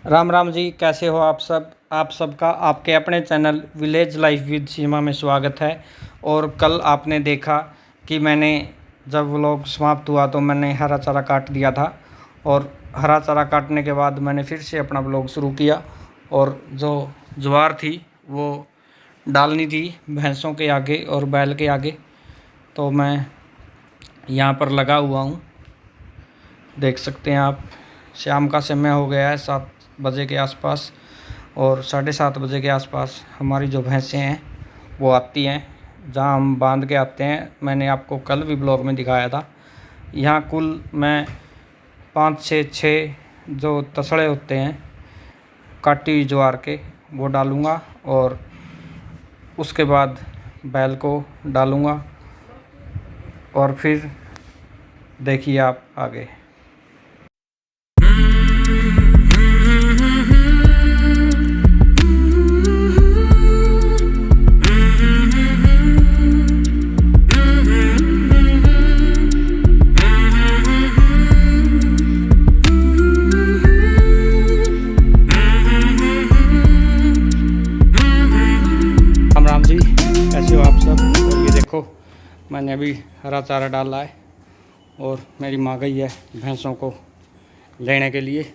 राम राम जी, कैसे हो आप सब। आप सबका आपके अपने चैनल विलेज लाइफ विद सीमा में स्वागत है। और कल आपने देखा कि मैंने जब व्लॉग समाप्त हुआ तो मैंने हरा चारा काट दिया था, और हरा चारा काटने के बाद मैंने फिर से अपना व्लॉग शुरू किया। और जो ज्वार थी वो डालनी थी भैंसों के आगे और बैल के आगे, तो मैं यहाँ पर लगा हुआ हूँ। देख सकते हैं आप, शाम का समय हो गया है 7 बजे के आसपास, और 7:30 बजे के आसपास हमारी जो भैंसें हैं वो आती हैं जहाँ हम बांध के आते हैं। मैंने आपको कल भी ब्लॉग में दिखाया था। यहाँ कुल मैं 5 से 6 जो तसड़े होते हैं काटी हुई ज्वार के वो डालूँगा, और उसके बाद बैल को डालूँगा, और फिर देखिए आप आगे। राम जी, कैसे हो आप सब। और ये देखो, मैंने अभी हरा चारा डाला है और मेरी माँ गई है भैंसों को लेने के लिए।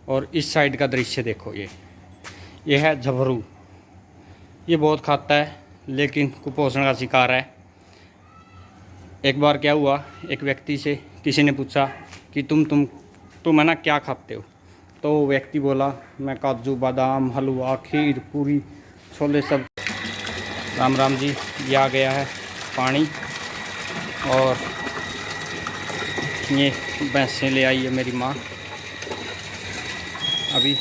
और इस साइड का दृश्य देखो, ये है झबरू। ये बहुत खाता है लेकिन कुपोषण का शिकार है। एक बार क्या हुआ, एक व्यक्ति से किसी ने पूछा कि तुम है ना क्या खाते हो, तो वो व्यक्ति बोला मैं काजू बादाम हलवा खीर पूरी छोले सब। राम राम जी, ये आ गया है पानी, और ये भैंसें ले आई है मेरी माँ। अभी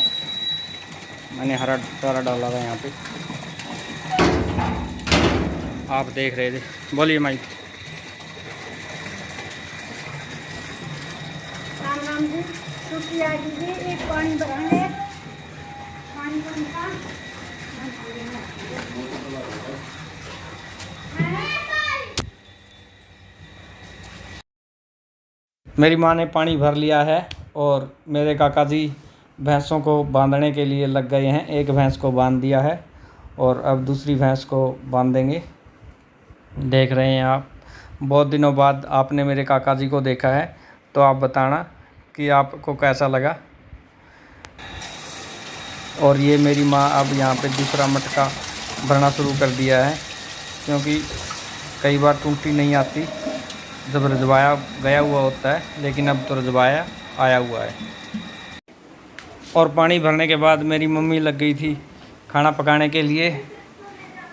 मैंने हरा चारा डाला था यहाँ पे, आप देख रहे थे। बोलिए माई। राम राम जी, शुक्रिया दीजिए। एक पानी भराएंगे, पानी बनता मेरी माँ ने पानी भर लिया है और मेरे काका जी भैंसों को बांधने के लिए लग गए हैं। एक भैंस को बांध दिया है और अब दूसरी भैंस को बांधेंगे। देख रहे हैं आप, बहुत दिनों बाद आपने मेरे काका जी को देखा है, तो आप बताना कि आपको कैसा लगा। और ये मेरी माँ अब यहाँ पे दूसरा मटका भरना शुरू कर दिया है, क्योंकि कई बार टूटी नहीं आती जब रजवाया गया हुआ होता है, लेकिन अब तो रजवाया आया हुआ है। और पानी भरने के बाद मेरी मम्मी लग गई थी खाना पकाने के लिए,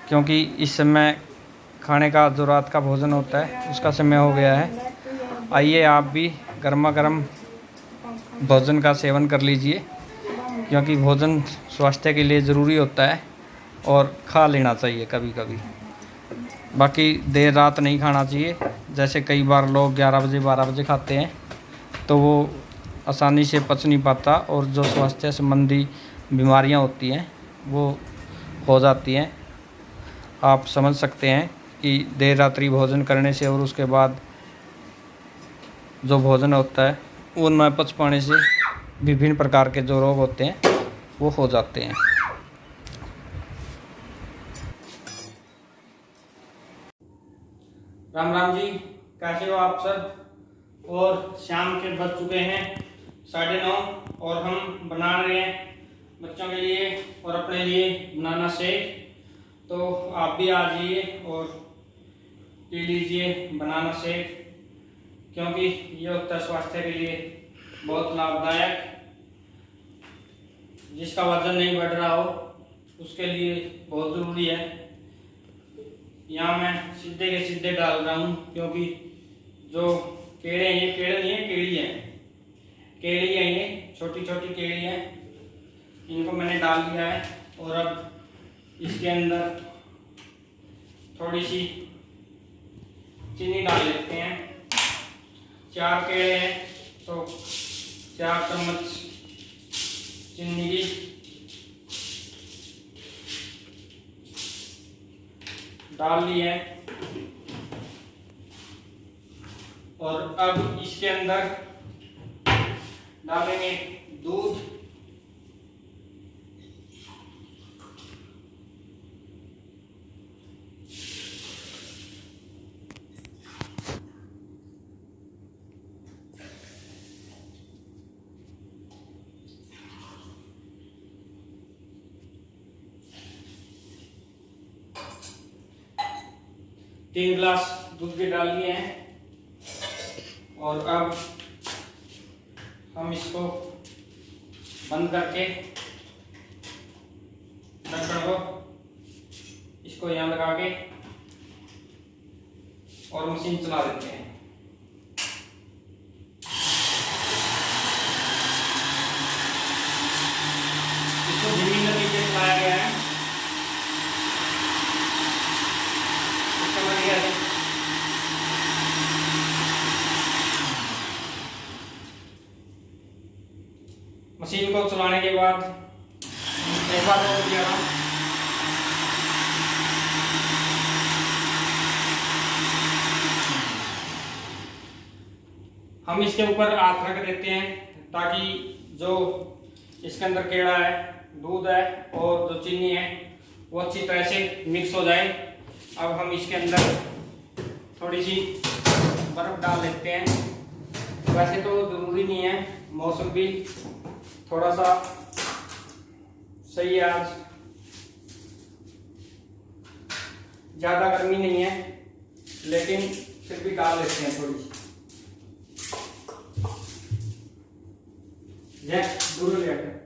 क्योंकि इस समय खाने का जो रात का भोजन होता है उसका समय हो गया है। आइए आप भी गर्मा गर्म भोजन का सेवन कर लीजिए, क्योंकि भोजन स्वास्थ्य के लिए ज़रूरी होता है और खा लेना चाहिए कभी कभी। बाकी देर रात नहीं खाना चाहिए, जैसे कई बार लोग 11 बजे 12 बजे खाते हैं तो वो आसानी से पच नहीं पाता, और जो स्वास्थ्य संबंधी बीमारियां होती हैं वो हो जाती हैं। आप समझ सकते हैं कि देर रात्रि भोजन करने से और उसके बाद जो भोजन होता है वो न पच पाने से विभिन्न प्रकार के जो रोग होते हैं वो हो जाते हैं। राम राम जी, कैसे हो आप सब। और शाम के बज चुके हैं 9:30, और हम बना रहे हैं बच्चों के लिए और अपने लिए बनाना शेक। तो आप भी आ जाइए और पी लीजिए बनाना शेक, क्योंकि ये होता है स्वास्थ्य के लिए बहुत लाभदायक। जिसका वजन नहीं बढ़ रहा हो उसके लिए बहुत ज़रूरी है। यहाँ मैं सीधे के सीधे डाल रहा हूँ, क्योंकि जो केड़े हैं, ये केड़े नहीं है, केड़ी है, केड़ी है, ये छोटी छोटी केड़ी है, इनको मैंने डाल दिया है। और अब इसके अंदर थोड़ी सी चीनी डाल लेते हैं। 4 केड़े हैं तो 4 चम्मच चीनी की डाल ली है। और अब इसके अंदर डालेंगे दूध 3 गिलास दूध के डाल दिए हैं और अब हम इसको बंद करके ढक्कन को इसको यहाँ लगा के और मशीन चला देते हैं। इसको धीमी गति पे चलाया गया है। इसका मतलब यह है मशीन को चलाने के बाद एक बार और दिया था। हम इसके ऊपर हाथ रख देते हैं ताकि जो इसके अंदर केड़ा है, दूध है और जो चीनी है वो अच्छी तरह से मिक्स हो जाए। अब हम इसके अंदर थोड़ी सी बर्फ डाल लेते हैं। वैसे तो ज़रूरी नहीं है, मौसम भी थोड़ा सा सही है, आज ज़्यादा गर्मी नहीं है, लेकिन फिर भी डाल लेते हैं थोड़ी सी। दूर ले आते हैं।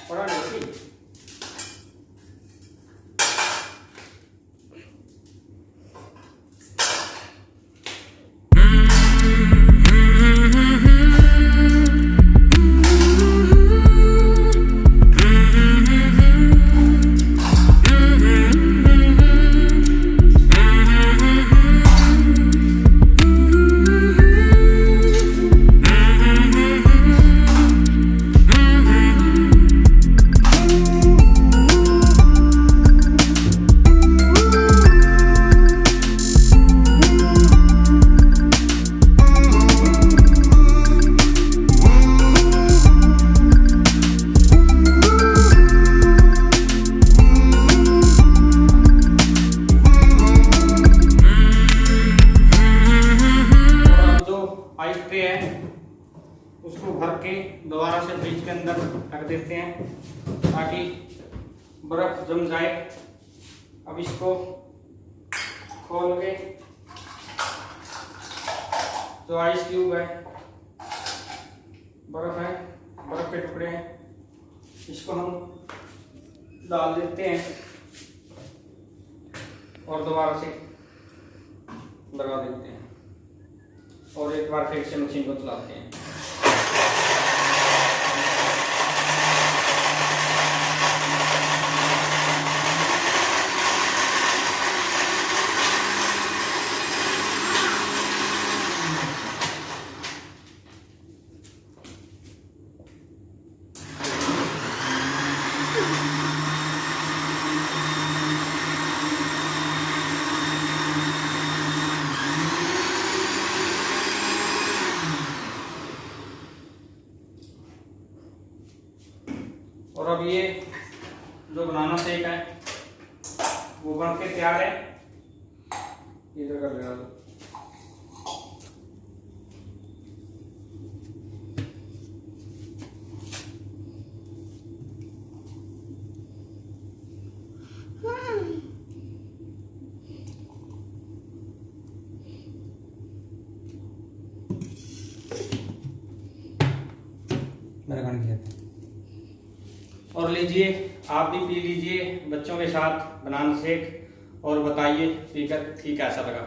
बड़ा नहीं उसको भर के दोबारा से फ्रिज के अंदर रख देते हैं ताकि बर्फ जम जाए। अब इसको खोल के जो आइस क्यूब है, बर्फ है, बर्फ के टुकड़े हैं, इसको हम डाल देते हैं और दोबारा से लगा देते हैं और एक बार फिर से मशीन को चलाते हैं। और अब ये जो बनाना शेक है वो बन के तैयार है। इधर कर लेना। मेरा गाना किया था। और लीजिए, आप भी पी लीजिए बच्चों के साथ बनाना शेक और बताइए पीकर ठीक कैसा लगा।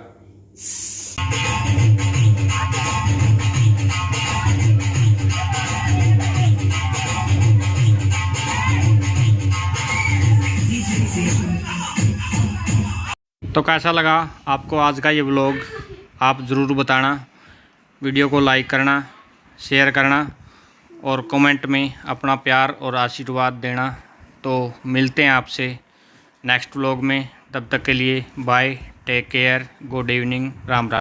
तो कैसा लगा आपको आज का ये व्लॉग, आप ज़रूर बताना। वीडियो को लाइक करना, शेयर करना और कमेंट में अपना प्यार और आशीर्वाद देना। तो मिलते हैं आपसे नेक्स्ट व्लॉग में, तब तक के लिए bye, take care, good evening, Ram Ram.